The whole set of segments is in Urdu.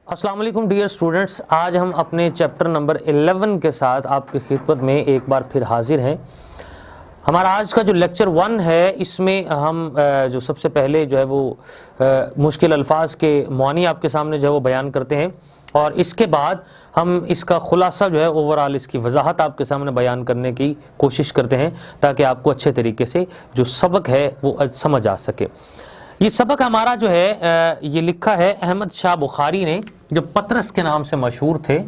السلام علیکم ڈیئر اسٹوڈنٹس، آج ہم اپنے چیپٹر نمبر 11 کے ساتھ آپ کی خدمت میں ایک بار پھر حاضر ہیں۔ ہمارا آج کا جو لیکچر 1 ہے، اس میں ہم جو سب سے پہلے جو ہے وہ مشکل الفاظ کے معانی آپ کے سامنے جو ہے وہ بیان کرتے ہیں، اور اس کے بعد ہم اس کا خلاصہ جو ہے اوورآل اس کی وضاحت آپ کے سامنے بیان کرنے کی کوشش کرتے ہیں تاکہ آپ کو اچھے طریقے سے جو سبق ہے وہ سمجھ آ سکے۔ یہ سبق ہمارا جو ہے یہ لکھا ہے احمد شاہ بخاری نے، جو پطرس کے نام سے مشہور تھے۔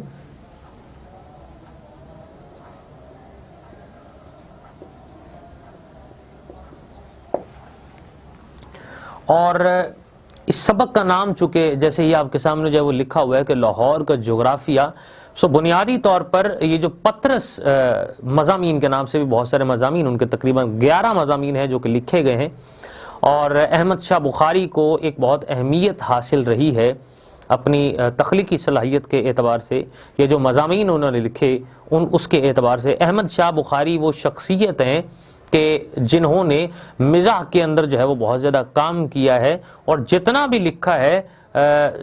اور اس سبق کا نام چونکہ جیسے یہ آپ کے سامنے جو ہے وہ لکھا ہوا ہے کہ لاہور کا جغرافیہ، سو بنیادی طور پر یہ جو پطرس مضامین کے نام سے بھی بہت سارے مضامین، ان کے تقریباً 11 مضامین ہیں جو کہ لکھے گئے ہیں، اور احمد شاہ بخاری کو ایک بہت اہمیت حاصل رہی ہے اپنی تخلیقی صلاحیت کے اعتبار سے۔ یہ جو مضامین انہوں نے لکھے اس کے اعتبار سے احمد شاہ بخاری وہ شخصیت ہیں کہ جنہوں نے مزاح کے اندر جو ہے وہ بہت زیادہ کام کیا ہے، اور جتنا بھی لکھا ہے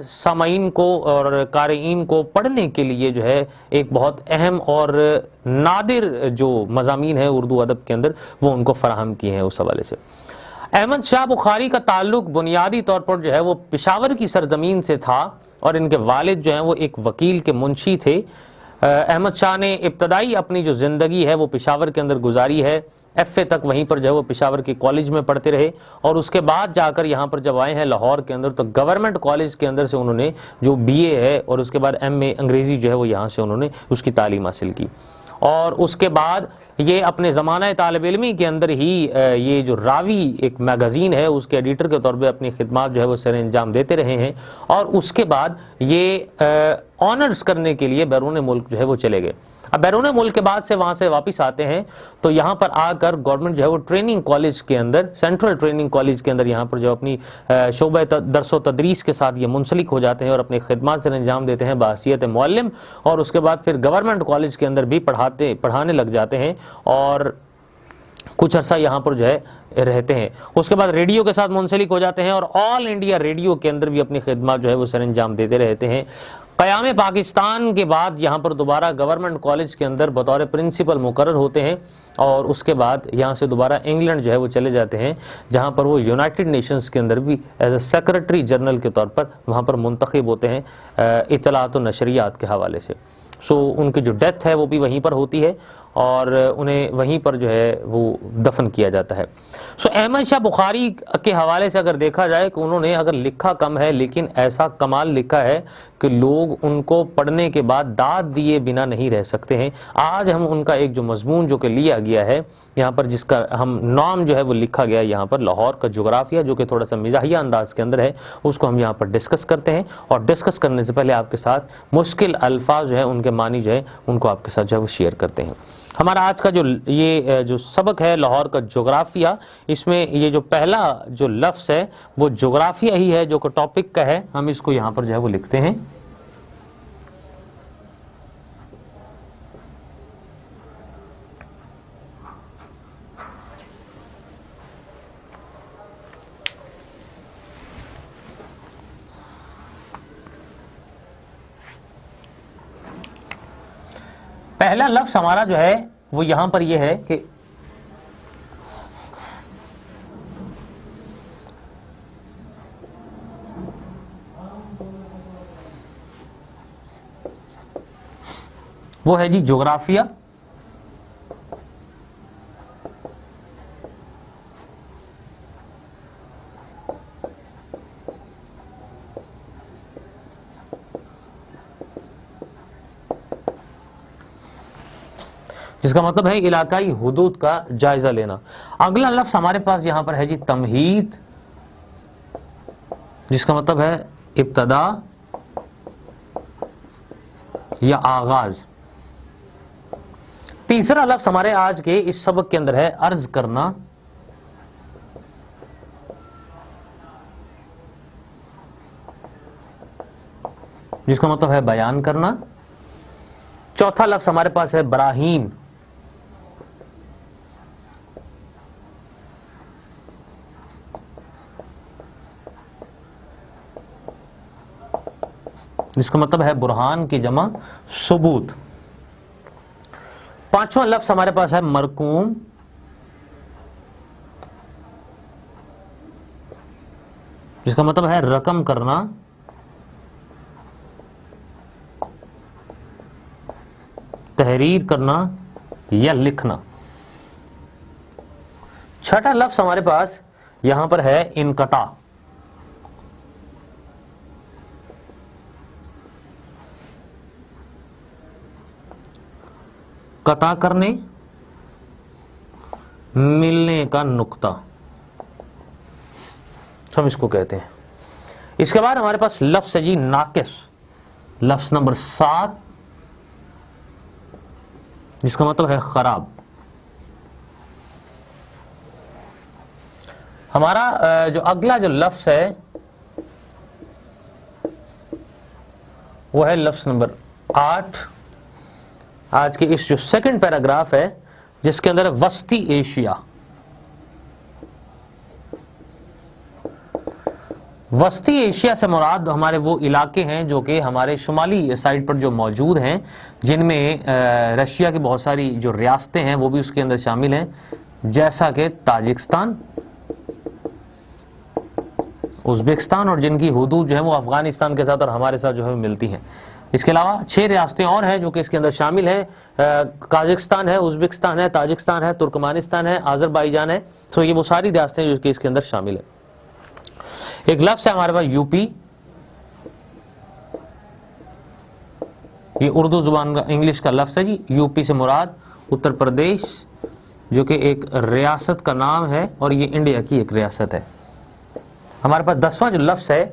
سامعین کو اور قارئین کو پڑھنے کے لیے جو ہے ایک بہت اہم اور نادر جو مضامین ہیں اردو ادب کے اندر، وہ ان کو فراہم کیے ہیں۔ اس حوالے سے احمد شاہ بخاری کا تعلق بنیادی طور پر جو ہے وہ پشاور کی سرزمین سے تھا، اور ان کے والد جو ہیں وہ ایک وکیل کے منشی تھے۔ احمد شاہ نے ابتدائی اپنی جو زندگی ہے وہ پشاور کے اندر گزاری ہے، ایف اے تک وہیں پر جو ہے وہ پشاور کے کالج میں پڑھتے رہے، اور اس کے بعد جا کر یہاں پر جب آئے ہیں لاہور کے اندر تو گورنمنٹ کالج کے اندر سے انہوں نے جو بی اے ہے اور اس کے بعد ایم اے انگریزی جو ہے وہ یہاں سے انہوں نے اس کی تعلیم حاصل کی، اور اس کے بعد یہ اپنے زمانہ طالب علمی کے اندر ہی یہ جو راوی ایک میگزین ہے اس کے ایڈیٹر کے طور پہ اپنی خدمات جو ہے وہ سر انجام دیتے رہے ہیں، اور اس کے بعد یہ آنرز کرنے کے لیے بیرون ملک جو ہے وہ چلے گئے۔ اب بیرون ملک کے بعد سے وہاں سے واپس آتے ہیں تو یہاں پر آ کر گورنمنٹ جو ہے وہ ٹریننگ کالج کے اندر، سینٹرل ٹریننگ کالج کے اندر یہاں پر جو اپنی شعبہ درس و تدریس کے ساتھ یہ منسلک ہو جاتے ہیں اور اپنی خدمات سر انجام دیتے ہیں بحیثیت معلم، اور اس کے بعد پھر گورنمنٹ کالج کے اندر بھی پڑھانے لگ جاتے ہیں، اور کچھ عرصہ یہاں پر جو ہے رہتے ہیں۔ اس کے بعد ریڈیو کے ساتھ منسلک ہو جاتے ہیں اور آل انڈیا ریڈیو کے اندر بھی اپنی خدمات جو ہے وہ سر انجام دیتے رہتے ہیں۔ قیام پاکستان کے بعد یہاں پر دوبارہ گورنمنٹ کالج کے اندر بطور پرنسپل مقرر ہوتے ہیں، اور اس کے بعد یہاں سے دوبارہ انگلینڈ جو ہے وہ چلے جاتے ہیں، جہاں پر وہ یونائٹڈ نیشنز کے اندر بھی ایز اے سیکرٹری جنرل کے طور پر وہاں پر منتخب ہوتے ہیں اطلاعات و نشریات کے حوالے سے۔ سو ان کی جو ڈیتھ ہے وہ بھی وہیں پر ہوتی ہے، اور انہیں وہیں پر جو ہے وہ دفن کیا جاتا ہے۔ سو احمد شاہ بخاری کے حوالے سے اگر دیکھا جائے کہ انہوں نے اگر لکھا کم ہے لیکن ایسا کمال لکھا ہے کہ لوگ ان کو پڑھنے کے بعد داد دیے بنا نہیں رہ سکتے ہیں۔ آج ہم ان کا ایک جو مضمون جو کہ لیا گیا ہے یہاں پر، جس کا ہم نام جو ہے وہ لکھا گیا یہاں پر لاہور کا جغرافیہ، جو کہ تھوڑا سا مزاحیہ انداز کے اندر ہے، اس کو ہم یہاں پر ڈسکس کرتے ہیں، اور ڈسکس کرنے سے پہلے آپ کے ساتھ مشکل الفاظ جو ہے ان کے معنی جو ہے ان کو آپ کے ساتھ جو ہے وہ شیئر کرتے ہیں۔ ہمارا آج کا یہ جو سبق ہے لاہور کا جغرافیہ، اس میں یہ جو پہلا جو لفظ ہے وہ جغرافیہ ہی ہے جو کہ ٹاپک کا ہے، ہم اس کو یہاں پر جو ہے وہ لکھتے ہیں۔ پہلا لفظ ہمارا جو ہے وہ یہاں پر یہ ہے کہ وہ ہے جی جغرافیہ۔ جس کا مطلب ہے علاقائی حدود کا جائزہ لینا۔ اگلا لفظ ہمارے پاس یہاں پر ہے جی تمہید، جس کا مطلب ہے ابتدا یا آغاز۔ تیسرا لفظ ہمارے آج کے اس سبق کے اندر ہے عرض کرنا، جس کا مطلب ہے بیان کرنا۔ چوتھا لفظ ہمارے پاس ہے براہین، جس کا مطلب ہے برہان کی جمع ثبوت. پانچواں لفظ ہمارے پاس ہے مرقوم. جس کا مطلب ہے رقم کرنا, تحریر کرنا یا لکھنا. چھٹا لفظ ہمارے پاس یہاں پر ہے انقطاع. قطع کرنے, ملنے کا نقطہ, ہم اس کو کہتے ہیں. اس کے بعد ہمارے پاس لفظ ہے جی ناقص, لفظ نمبر 7, جس کا مطلب ہے خراب. ہمارا جو اگلا جو لفظ ہے وہ ہے لفظ نمبر 8 آج کے اس جو سیکنڈ پیراگراف ہے, جس کے اندر ہے وسطی ایشیا. وسطی ایشیا سے مراد ہمارے وہ علاقے ہیں جو کہ ہمارے شمالی سائڈ پر جو موجود ہیں, جن میں رشیا کی بہت ساری جو ریاستیں ہیں وہ بھی اس کے اندر شامل ہیں, جیسا کہ تاجکستان, ازبکستان, اور جن کی حدود جو ہے وہ افغانستان کے ساتھ اور ہمارے ساتھ جو ہے ملتی ہیں. اس کے علاوہ 6 ریاستیں اور ہیں جو کہ اس کے اندر شامل ہیں. قازقستان ہے, ازبکستان ہے, تاجکستان ہے, ترکمانستان ہے, آذربائیجان ہے. تو یہ وہ ساری ریاستیں جو کہ اس کے اندر شامل ہیں. ایک لفظ ہے ہمارے پاس یو پی. یہ اردو زبان کا انگلش کا لفظ ہے جی. یو پی سے مراد اتر پردیش, جو کہ ایک ریاست کا نام ہے اور یہ انڈیا کی ایک ریاست ہے. ہمارے پاس 10واں جو لفظ ہے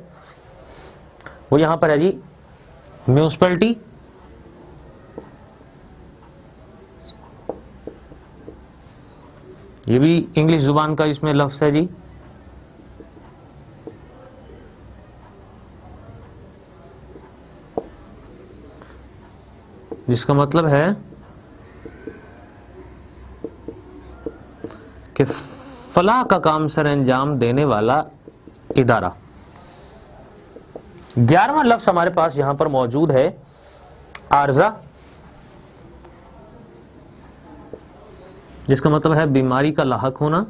وہ یہاں پر ہے جی میونسپلٹی. یہ بھی انگلش زبان کا اس میں لفظ ہے جی. جس کا مطلب ہے کہ فلاح کا کام سر انجام دینے والا ادارہ. 11واں لفظ ہمارے پاس یہاں پر موجود ہے عارضہ, جس کا مطلب ہے بیماری کا لاحق ہونا.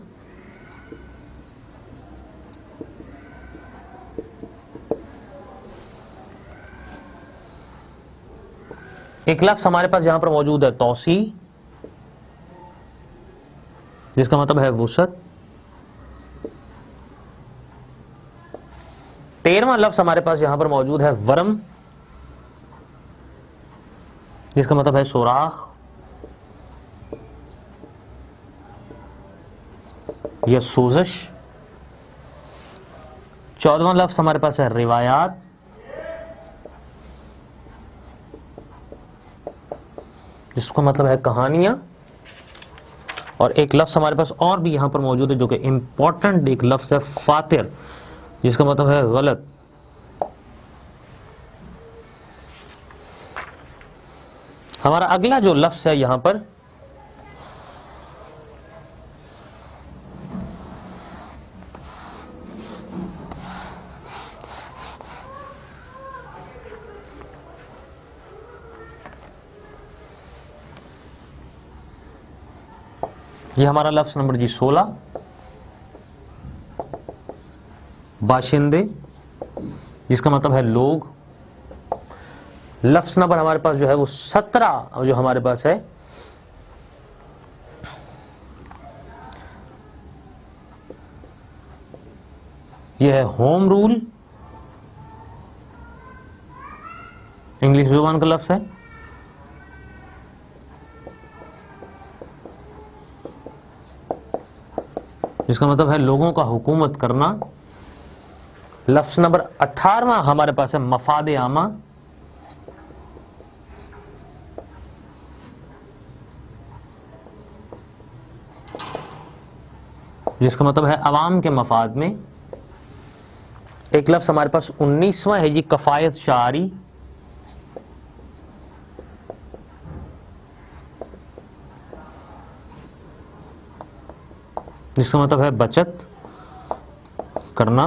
ایک لفظ ہمارے پاس یہاں پر موجود ہے توسیع, جس کا مطلب ہے وسعت. 13واں لفظ ہمارے پاس یہاں پر موجود ہے ورم, جس کا مطلب ہے سوراخ یا سوزش. 14واں لفظ ہمارے پاس ہے روایات, جس کا مطلب ہے کہانیاں. اور ایک لفظ ہمارے پاس اور بھی یہاں پر موجود ہے جو کہ امپورٹنٹ ایک لفظ ہے فاتر, جس کا مطلب ہے غلط. ہمارا اگلا جو لفظ ہے یہاں پر یہ ہمارا لفظ نمبر جی 16 باشندے, جس کا مطلب ہے لوگ. لفظ نمبر ہمارے پاس جو ہے وہ 17 جو ہمارے پاس ہے یہ ہے ہوم رول, انگلش زبان کا لفظ ہے. جس کا مطلب ہے لوگوں کا حکومت کرنا. لفظ نمبر 18واں ہمارے پاس ہے مفاد عامہ, جس کا مطلب ہے عوام کے مفاد میں. ایک لفظ ہمارے پاس 19واں ہے جی کفایت شعاری, جس کا مطلب ہے بچت کرنا.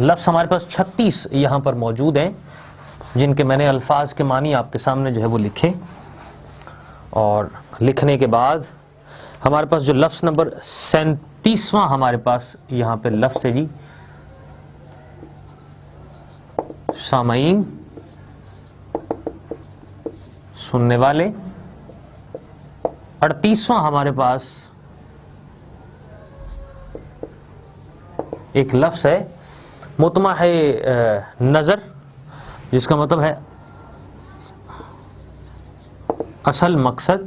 لفظ ہمارے پاس 36 یہاں پر موجود ہیں جن کے میں نے الفاظ کے معنی آپ کے سامنے جو ہے وہ لکھے، اور لکھنے کے بعد ہمارے پاس جو لفظ نمبر 37واں ہمارے پاس یہاں پہ لفظ ہے جی سامعین، سننے والے۔ 38واں ہمارے پاس ایک لفظ ہے مطمع نظر، جس کا مطلب ہے اصل مقصد۔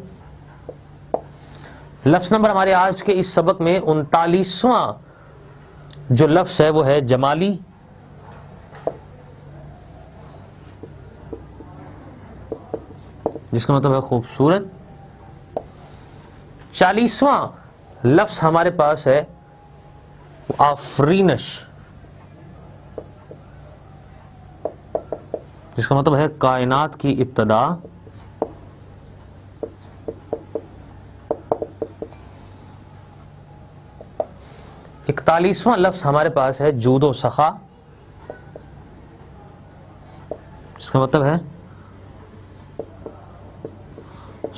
لفظ نمبر ہمارے آج کے اس سبق میں 39واں جو لفظ ہے وہ ہے جمالی، جس کا مطلب ہے خوبصورت۔ 40واں لفظ ہمارے پاس ہے آفرینش، جس کا مطلب ہے کائنات کی ابتدا۔ 41واں لفظ ہمارے پاس ہے جود و سخا، جس کا مطلب ہے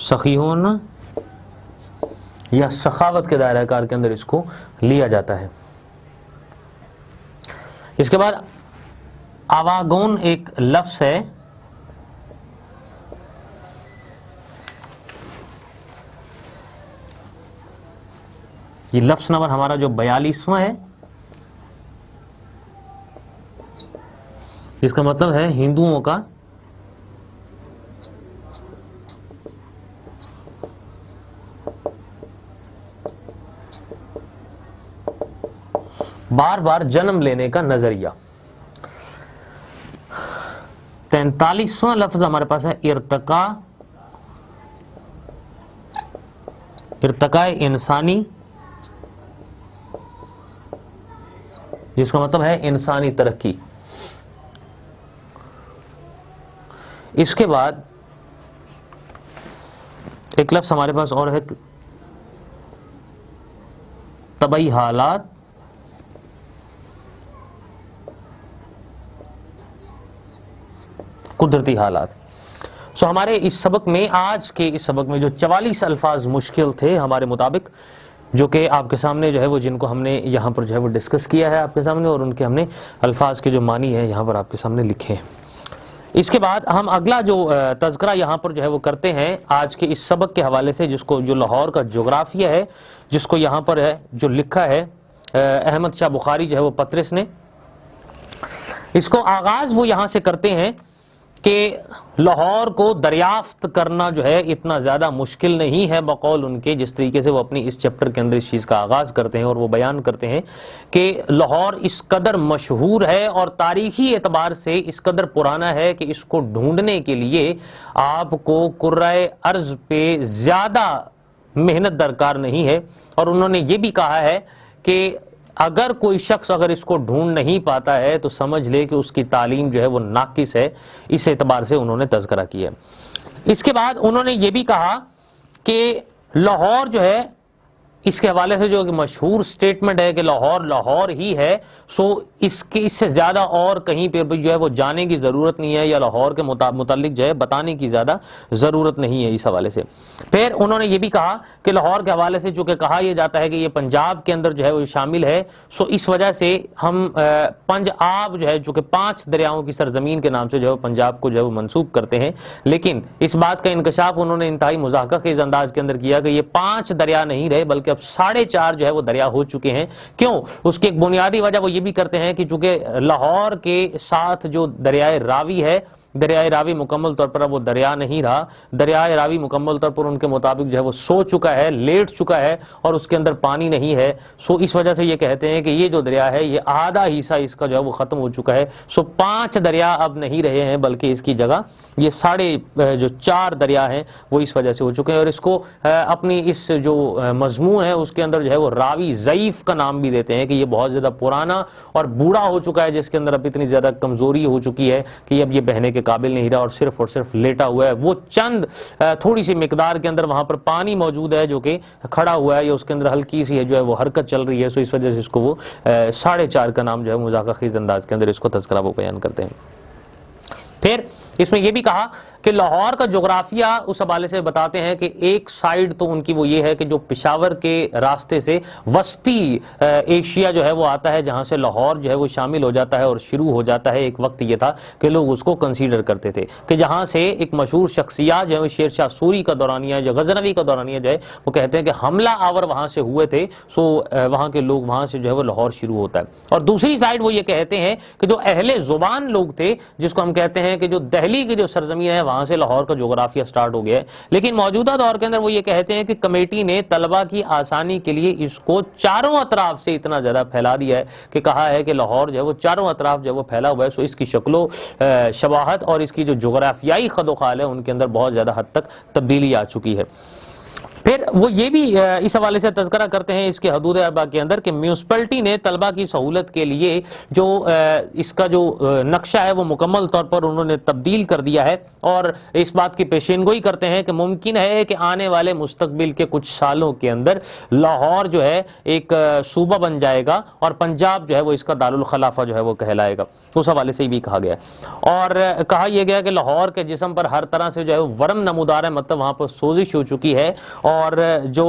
سخی ہونا یا سخاوت کے دائرہ کار کے اندر اس کو لیا جاتا ہے۔ اس کے بعد آواگون ایک لفظ ہے، یہ لفظ نمبر ہمارا جو 42واں ہے، جس کا مطلب ہے ہندوؤں کا بار بار جنم لینے کا نظریہ۔ 43واں لفظ ہمارے پاس ہے ارتقاء انسانی، جس کا مطلب ہے انسانی ترقی۔ اس کے بعد ایک لفظ ہمارے پاس اور ہے طبعی حالات، قدرتی حالات۔ سو ہمارے اس سبق میں، آج کے اس سبق میں جو 44 الفاظ مشکل تھے ہمارے مطابق، جو کہ آپ کے سامنے جو ہے وہ جن کو ہم نے یہاں پر جو ہے وہ ڈسکس کیا ہے آپ کے سامنے، اور ان کے ہم نے الفاظ کے جو معنی ہیں یہاں پر آپ کے سامنے لکھے ہیں۔ اس کے بعد ہم اگلا جو تذکرہ یہاں پر جو ہے وہ کرتے ہیں آج کے اس سبق کے حوالے سے، جس کو جو لاہور کا جغرافیہ ہے، جس کو یہاں پر ہے جو لکھا ہے احمد شاہ بخاری جو ہے وہ پطرس نے۔ اس کو آغاز وہ یہاں سے کرتے ہیں کہ لاہور کو دریافت کرنا جو ہے اتنا زیادہ مشکل نہیں ہے بقول ان کے، جس طریقے سے وہ اپنی اس چیپٹر کے اندر اس چیز کا آغاز کرتے ہیں، اور وہ بیان کرتے ہیں کہ لاہور اس قدر مشہور ہے اور تاریخی اعتبار سے اس قدر پرانا ہے کہ اس کو ڈھونڈنے کے لیے آپ کو کرۂ ارض پہ زیادہ محنت درکار نہیں ہے۔ اور انہوں نے یہ بھی کہا ہے کہ اگر کوئی شخص اگر اس کو ڈھونڈ نہیں پاتا ہے تو سمجھ لے کہ اس کی تعلیم جو ہے وہ ناقص ہے، اس اعتبار سے انہوں نے تذکرہ کیا ہے۔ اس کے بعد انہوں نے یہ بھی کہا کہ لاہور جو ہے، اس کے حوالے سے جو مشہور سٹیٹمنٹ ہے کہ لاہور لاہور ہی ہے، سو اس سے زیادہ اور کہیں پہ جو ہے وہ جانے کی ضرورت نہیں ہے، یا لاہور کے متعلق جو ہے بتانے کی زیادہ ضرورت نہیں ہے اس حوالے سے۔ پھر انہوں نے یہ بھی کہا کہ لاہور کے حوالے سے چونکہ کہا یہ جاتا ہے کہ یہ پنجاب کے اندر جو ہے وہ شامل ہے، سو اس وجہ سے ہم پنج آب جو ہے چونکہ 5 دریاؤں کی سرزمین کے نام سے جو ہے پنجاب کو جو ہے وہ منسوب کرتے ہیں، لیکن اس بات کا انکشاف انہوں نے انتہائی مضحکہ خیز انداز کے اندر کیا کہ یہ 5 دریا نہیں رہے بلکہ اب 4.5 جو ہے وہ دریا ہو چکے ہیں۔ کیوں؟ اس کی ایک بنیادی وجہ وہ یہ بھی کرتے ہیں کہ چونکہ لاہور کے ساتھ جو دریائے راوی ہے، دریائے راوی مکمل طور پر وہ دریا نہیں رہا، دریائے راوی مکمل طور پر ان کے مطابق جو ہے وہ سو چکا ہے، لیٹ چکا ہے، اور اس کے اندر پانی نہیں ہے۔ سو اس وجہ سے یہ کہتے ہیں کہ یہ جو دریا ہے یہ آدھا حصہ اس کا جو ہے وہ ختم ہو چکا ہے۔ سو 5 دریا اب نہیں رہے ہیں بلکہ اس کی جگہ یہ 4.5 دریا ہیں وہ اس وجہ سے ہو چکے ہیں۔ اور اس کو اپنی اس جو مضمون متون ہے اس کے اندر جو ہے وہ راوی ضعیف کا نام بھی دیتے ہیں کہ یہ بہت زیادہ پرانا اور بوڑھا ہو چکا ہے، جس کے اندر اب اتنی زیادہ کمزوری ہو چکی ہے کہ اب یہ بہنے کے قابل نہیں رہا اور صرف لیٹا ہوا ہے. وہ چند تھوڑی سی مقدار کے اندر وہاں پر پانی موجود ہے جو کہ کھڑا ہوا ہے یا اس کے اندر ہلکی سی ہے جو ہے وہ حرکت چل رہی ہے، سو اس وجہ سے اس کو وہ 4.5 کا نام جو ہے مذاق خیز انداز کے اندر اس کو تذکرہ وہ بیان کرتے ہیں. پھر اس میں یہ بھی کہا کہ لاہور کا جغرافیہ اس حوالے سے بتاتے ہیں کہ ایک سائیڈ تو ان کی وہ یہ ہے کہ جو پشاور کے راستے سے وسطی ایشیا جو ہے وہ آتا ہے، جہاں سے لاہور جو ہے وہ شامل ہو جاتا ہے اور شروع ہو جاتا ہے. ایک وقت یہ تھا کہ لوگ اس کو کنسیڈر کرتے تھے کہ جہاں سے ایک مشہور شخصیات جو ہے شیر شاہ سوری کا دورانیہ یا غزنوی کا دورانیہ جو ہے وہ کہتے ہیں کہ حملہ آور وہاں سے ہوئے تھے، سو وہاں کے لوگ وہاں سے جو ہے وہ لاہور شروع ہوتا ہے. اور دوسری سائیڈ وہ یہ کہتے ہیں کہ جو اہل زبان لوگ تھے، جس کو ہم کہتے ہیں کہ جو دہلی کی جو سرزمین ہے وہاں سے لاہور کا جغرافیہ سٹارٹ ہو گیا ہے. لیکن موجودہ دور کے اندر وہ یہ کہتے ہیں کہ کمیٹی نے طلبہ کی آسانی کے لیے اس کو چاروں اطراف سے اتنا زیادہ پھیلا دیا ہے کہ کہا ہے کہ لاہور جو ہے وہ چاروں اطراف جو ہے وہ پھیلا ہوا ہے، سو اس کی شکل و شباہت اور اس کی جو جغرافیائی خد و خال ہے ان کے اندر بہت زیادہ حد تک تبدیلی آ چکی ہے. پھر وہ یہ بھی اس حوالے سے تذکرہ کرتے ہیں اس کے حدود اربع کے اندر کہ میونسپلٹی نے طلبہ کی سہولت کے لیے جو اس کا جو نقشہ ہے وہ مکمل طور پر انہوں نے تبدیل کر دیا ہے، اور اس بات کی پیشین گوئی کرتے ہیں کہ ممکن ہے کہ آنے والے مستقبل کے کچھ سالوں کے اندر لاہور جو ہے ایک صوبہ بن جائے گا اور پنجاب جو ہے وہ اس کا دارالخلافہ جو ہے وہ کہلائے گا. اس حوالے سے بھی کہا گیا اور کہا یہ گیا کہ لاہور کے جسم پر ہر طرح سے جو ہے ورم نمودار ہے، مطلب وہاں پر سوزش ہو چکی ہے اور جو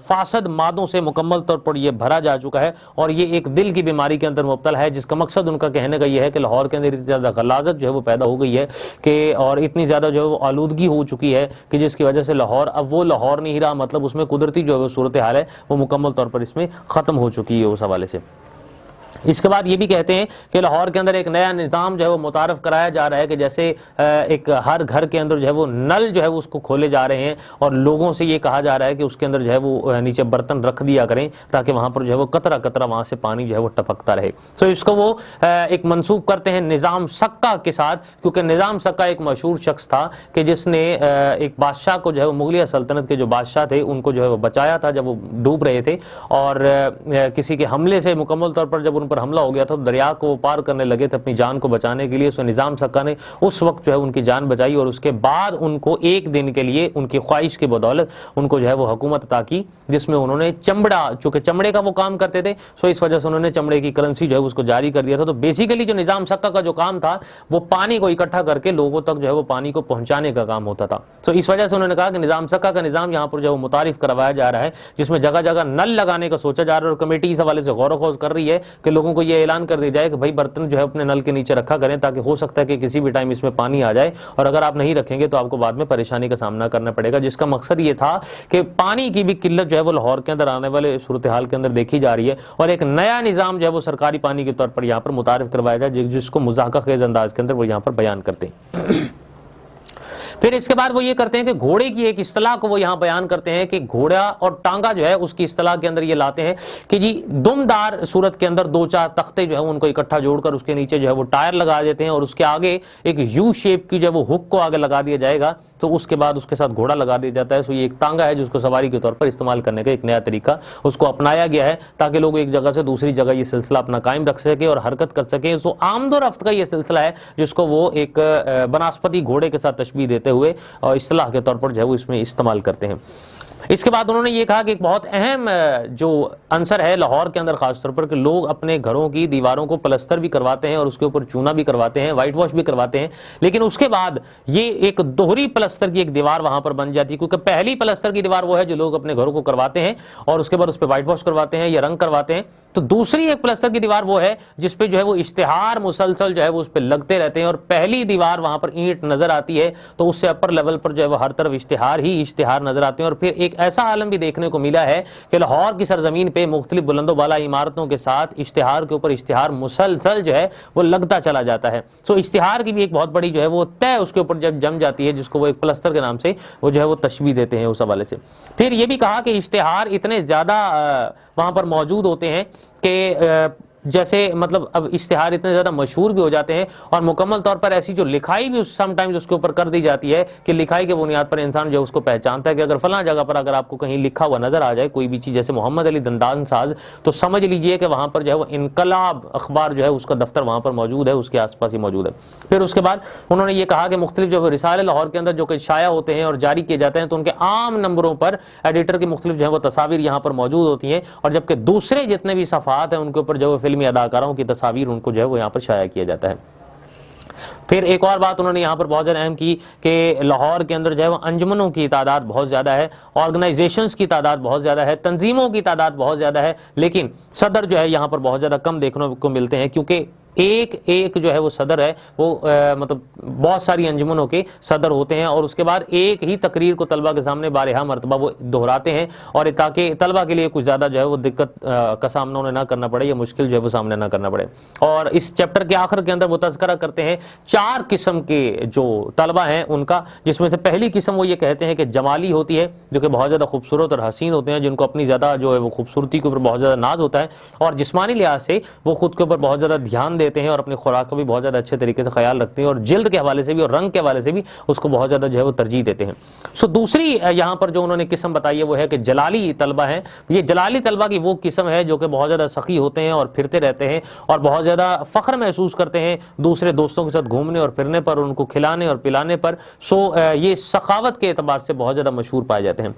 فاسد مادوں سے مکمل طور پر یہ بھرا جا چکا ہے اور یہ ایک دل کی بیماری کے اندر مبتلا ہے، جس کا مقصد ان کا کہنے کا یہ ہے کہ لاہور کے اندر اتنی زیادہ غلاظت جو ہے وہ پیدا ہو گئی ہے کہ اور اتنی زیادہ جو ہے وہ آلودگی ہو چکی ہے کہ جس کی وجہ سے لاہور اب وہ لاہور نہیں رہا، مطلب اس میں قدرتی جو ہے وہ صورتحال ہے وہ مکمل طور پر اس میں ختم ہو چکی ہے. اس حوالے سے اس کے بعد یہ بھی کہتے ہیں کہ لاہور کے اندر ایک نیا نظام جو ہے وہ متعارف کرایا جا رہا ہے کہ جیسے ایک ہر گھر کے اندر جو ہے وہ نل جو ہے وہ اس کو کھولے جا رہے ہیں اور لوگوں سے یہ کہا جا رہا ہے کہ اس کے اندر جو ہے وہ نیچے برتن رکھ دیا کریں تاکہ وہاں پر جو ہے وہ قطرہ قطرہ وہاں سے پانی جو ہے وہ ٹپکتا رہے. سو اس کو وہ ایک منسوب کرتے ہیں نظام سکہ کے ساتھ، کیونکہ نظام سکہ ایک مشہور شخص تھا کہ جس نے ایک بادشاہ کو جو ہے وہ مغلیہ سلطنت کے جو بادشاہ تھے ان کو جو ہے وہ بچایا تھا جب وہ ڈوب رہے تھے، اور کسی کے حملے سے مکمل طور پر جب ان پر حملہ ہو گیا تھا تو دریا کو وہ پار کرنے لگے تھے اپنی جان کو بچانے کے لیے. سو نظام سکہ نے اس وقت جو ہے ان کی جان بچائی اور اس کے بعد ان کو ایک دن کے لیے ان کی خواہش کی بدولت ان کو جو ہے وہ حکومت عطا کی، جس میں انہوں نے چمڑا، چونکہ چمڑے کا وہ کام کرتے تھے سو اس وجہ سے انہوں نے چمڑے کی کرنسی جو ہے اس کو جاری کر دیا تھا. تو بیسیکلی جو نظام سکہ کا جو کام تھا وہ پانی کو اکٹھا کر کے لوگوں تک جو ہے وہ پانی کو پہنچانے کا کام ہوتا تھا. سو اس وجہ سے انہوں نے کہا کہ نظام سکہ کا نظام یہاں پر جو ہے وہ متعارف کروایا جا رہا ہے، جس میں جگہ جگہ نل لگانے کا سوچا جا رہا ہے، اور کمیٹی اس حوالے سے غور و خوض کر رہی ہے کہ لوگوں کو یہ اعلان کر دیا جائے کہ بھائی برتن جو ہے اپنے نل کے نیچے رکھا کریں، تاکہ ہو سکتا ہے کہ کسی بھی ٹائم اس میں پانی آ جائے اور اگر آپ نہیں رکھیں گے تو آپ کو بعد میں پریشانی کا سامنا کرنا پڑے گا. جس کا مقصد یہ تھا کہ پانی کی بھی قلت جو ہے وہ لاہور کے اندر آنے والے صورتحال کے اندر دیکھی جا رہی ہے اور ایک نیا نظام جو ہے وہ سرکاری پانی کے طور پر یہاں پر متعارف کروایا جائے، جس کو مضحکہ خیز انداز کے اندر وہ یہاں پر بیان کرتے ہیں. پھر اس کے بعد وہ یہ کرتے ہیں کہ گھوڑے کی ایک اصطلاح کو وہ یہاں بیان کرتے ہیں کہ گھوڑا اور ٹانگا جو ہے اس کی اصطلاح کے اندر یہ لاتے ہیں کہ جی دمدار صورت کے اندر 2-4 تختے جو ہے ان کو اکٹھا جوڑ کر اس کے نیچے جو ہے وہ ٹائر لگا دیتے ہیں اور اس کے آگے ایک یو شیپ کی جو ہے وہ ہک کو آگے لگا دیا جائے گا، تو اس کے بعد اس کے ساتھ گھوڑا لگا دیا جاتا ہے. سو یہ ایک ٹانگا ہے جس کو سواری کے طور پر استعمال کرنے کا ایک نیا طریقہ اس کو اپنایا گیا ہے تاکہ لوگ ایک جگہ سے دوسری جگہ یہ سلسلہ اپنا قائم رکھ سکے اور حرکت کر سکے. سو آمد و رفت کا یہ سلسلہ ہے جس کو وہ ایک بناسپتی گھوڑے کے ساتھ تشبیہ دیتے ہوئے اور اصطلاح کے طور پر جو ہے وہ اس میں استعمال کرتے ہیں. اس کے بعد انہوں نے یہ کہا کہ ایک بہت اہم جو عنصر ہے لاہور کے اندر خاص طور پر کہ لوگ اپنے گھروں کی دیواروں کو پلستر بھی کرواتے ہیں اور اس کے اوپر چونا بھی کرواتے ہیں، وائٹ واش بھی کرواتے ہیں، لیکن اس کے بعد یہ ایک دوہری پلستر کی ایک دیوار وہاں پر بن جاتی ہے، کیونکہ پہلی پلستر کی دیوار وہ ہے جو لوگ اپنے گھروں کو کرواتے ہیں اور اس کے بعد اس پہ وائٹ واش کرواتے ہیں یا رنگ کرواتے ہیں. تو دوسری ایک پلستر کی دیوار وہ ہے جس پہ جو ہے وہ اشتہار مسلسل جو ہے وہ اس پہ لگتے رہتے ہیں اور پہلی دیوار وہاں پر اینٹ نظر آتی ہے تو اس سے اپر لیول پر جو ہے وہ ہر طرف اشتہار ہی اشتہار نظر آتے ہیں. اور پھر ایک ایسا عالم بھی دیکھنے کو ملا ہے کہ لاہور کی سرزمین پہ مختلف بلند و بالا عمارتوں کے ساتھ اشتہار کے اوپر اشتہار مسلسل جو ہے وہ لگتا چلا جاتا ہے. سو اشتہار کی بھی ایک بہت بڑی جو ہے وہ طے اس کے اوپر جب جم جاتی ہے جس کو وہ ایک پلستر کے نام سے وہ جو ہے وہ تشبیہ دیتے ہیں اس حوالے سے. پھر یہ بھی کہا کہ اشتہار اتنے زیادہ وہاں پر موجود ہوتے ہیں کہ جیسے مطلب اب اشتہار اتنے زیادہ مشہور بھی ہو جاتے ہیں اور مکمل طور پر ایسی جو لکھائی بھی سم ٹائمز اس کے اوپر کر دی جاتی ہے کہ لکھائی کے بنیاد پر انسان جو ہے اس کو پہچانتا ہے کہ اگر فلاں جگہ پر اگر آپ کو کہیں لکھا ہوا نظر آ جائے کوئی بھی چیز جیسے محمد علی دندان ساز، تو سمجھ لیجئے کہ وہاں پر جو ہے وہ انقلاب اخبار جو ہے اس کا دفتر وہاں پر موجود ہے، اس کے آس پاس ہی موجود ہے۔ پھر اس کے بعد انہوں نے یہ کہا کہ مختلف جو رسالے لاہور کے اندر جو کہ شائع ہوتے ہیں اور جاری کیے جاتے ہیں تو ان کے عام نمبروں پر ایڈیٹر کی مختلف جو ہے وہ تصاویر یہاں پر موجود ہوتی ہیں، اور جبکہ دوسرے جتنے بھی صفحات ہیں ان کے اوپر جو ہے فلمی اداکاروں کی تصاویر ان کو جو ہے وہ یہاں پر شائع کیا جاتا ہے۔ پھر ایک اور بات انہوں نے یہاں پر بہت زیادہ اہم کی کہ لاہور کے اندر جو ہے وہ انجمنوں کی تعداد بہت زیادہ ہے، آرگنائزیشنز کی تعداد بہت زیادہ ہے، تنظیموں کی تعداد بہت زیادہ ہے، لیکن صدر جو ہے یہاں پر بہت زیادہ کم دیکھنے کو ملتے ہیں، کیونکہ ایک جو ہے وہ صدر ہے وہ مطلب بہت ساری انجمنوں کے صدر ہوتے ہیں، اور اس کے بعد ایک ہی تقریر کو طلبہ کے سامنے بارہا مرتبہ وہ دہراتے ہیں، اور تاکہ طلبہ کے لیے کچھ زیادہ جو ہے وہ دقت کا سامنا انہیں نہ کرنا پڑے یا مشکل جو ہے وہ سامنے نہ کرنا پڑے۔ اور اس چیپٹر کے آخر کے اندر وہ تذکرہ کرتے ہیں 4 قسم کے جو طلبہ ہیں ان کا، جس میں سے پہلی قسم وہ یہ کہتے ہیں کہ جمالی ہوتی ہے، جو کہ بہت زیادہ خوبصورت اور حسین ہوتے ہیں، جن کو اپنی زیادہ جو ہے وہ خوبصورتی کے اوپر بہت زیادہ ناز ہوتا ہے، اور جسمانی لحاظ سے وہ خود کے اوپر بہت زیادہ دھیان دیتے ہیں اور اپنی خوراک کا بھی بہت زیادہ اچھے طریقے سے خیال رکھتے ہیں، اور جلد کے حوالے سے بھی اور رنگ کے حوالے سے بھی اس کو بہت زیادہ جو ہے وہ ترجیح دیتے ہیں۔ دوسری یہاں پر جو انہوں نے قسم بتائی ہے وہ ہے کہ جلالی طلبہ ہیں۔ یہ جلالی طلبہ کی وہ قسم ہے جو کہ بہت زیادہ سخی ہوتے ہیں اور پھرتے رہتے ہیں اور بہت زیادہ فخر محسوس کرتے ہیں دوسرے دوستوں کے ساتھ گھومنے اور پھرنے پر، ان کو کھلانے اور پلانے پر، یہ سخاوت کے اعتبار سے بہت زیادہ مشہور پائے جاتے ہیں۔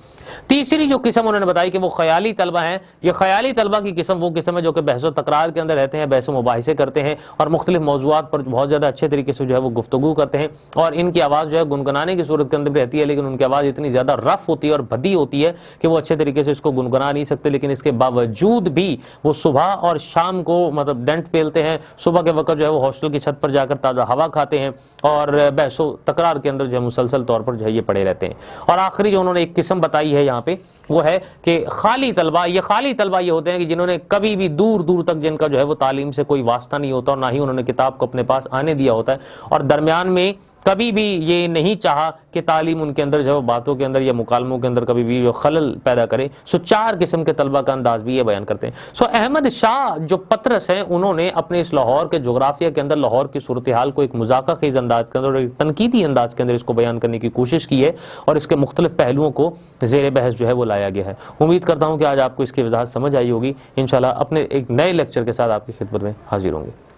تیسری جو قسم انہوں نے بتائی کہ وہ خیالی طلبہ ہیں۔ یہ خیالی طلبہ کی قسم وہ قسم ہے جو کہ بحث و تکرار کے اندر رہتے ہیں، بحث و مباحثے کرتے ہیں اور مختلف موضوعات پر بہت زیادہ اچھے طریقے سے جو ہے وہ گفتگو کرتے ہیں، اور ان کی آواز جو ہے گنگنانے کی صورت کے اندر بھی رہتی ہے، لیکن ان کی آواز اتنی زیادہ رف ہوتی ہے اور بھدی ہوتی ہے کہ وہ اچھے طریقے سے اس کو گنگنا نہیں سکتے، لیکن اس کے باوجود بھی وہ صبح اور شام کو مطلب ڈنٹ پیلتے ہیں، صبح کے وقت جو ہے وہ ہاسٹل کی چھت پر جا کر تازہ ہوا کھاتے ہیں اور بحث و تکرار کے اندر جو ہے مسلسل طور پر جو ہے یہ پڑے رہتے ہیں۔ اور آخری جو انہوں نے ایک قسم بتائی ہے یہاں پہ وہ ہے کہ خالی طلبہ۔ یہ خالی طلبہ یہ ہوتے ہیں کہ جنہوں نے کبھی بھی دور دور تک جن کا جو ہے وہ تعلیم سے کوئی واسطہ نہیں ہوتا اور نہ ہی انہوں نے کتاب کو اپنے پاس آنے دیا ہوتا ہے، اور درمیان میں کبھی بھی یہ نہیں چاہا کہ تعلیم ان کے اندر جو ہے باتوں کے اندر یا مکالموں کے اندر کبھی بھی خلل پیدا کرے۔ 4 قسم کے طلبہ کا انداز بھی یہ بیان کرتے ہیں۔ احمد شاہ جو پطرس ہیں انہوں نے اپنے اس لاہور کے جغرافیہ کے اندر لاہور کی صورتحال کو ایک مذاکرہ خیز انداز کے اندر اور ایک تنقیدی انداز کے اندر اس کو بیان کرنے کی کوشش کی ہے، اور اس کے مختلف پہلوؤں کو زیر بحث جو ہے وہ لایا گیا ہے۔ امید کرتا ہوں کہ آج آپ کو اس کی وضاحت سمجھ آئی ہوگی۔ انشاءاللہ اپنے ایک نئے لیکچر کے ساتھ آپ کی خدمت میں حاضر ہوں گے۔